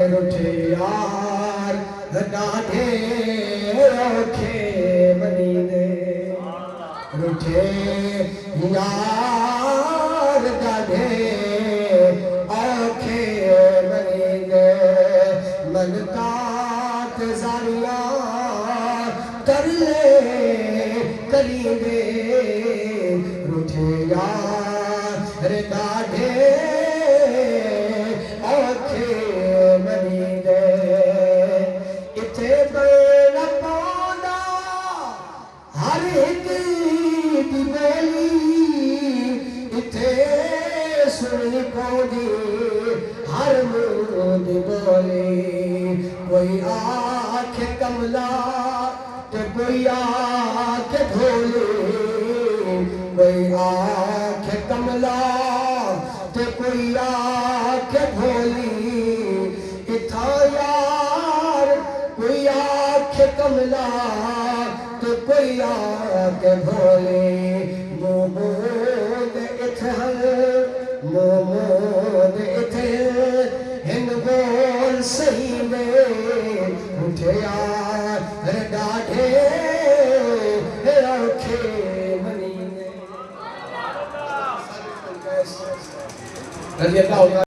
रुठे यार ॾाढे औखे मनींदे रुठे यार ॾाढे औखे मनींदे मन कात ज़ारिया कर ले करींदे रुठे यार ॾाढे औखे मनींदे इथे बैण पवंदा हर हिकु दी ॿोली इथे सुणी पवंदी हर मुंहुं दी ॿोली कोई आखे कमला ते कोई आखे भोली कोई आखे कमला ते कोई आखे भोली इथा यार कोई आखे कमला ते कोई आखे भोली मोमोद इथे मोमोद इथे हिन बोल सही में उठे यार ॾाढे औखे मनींदे।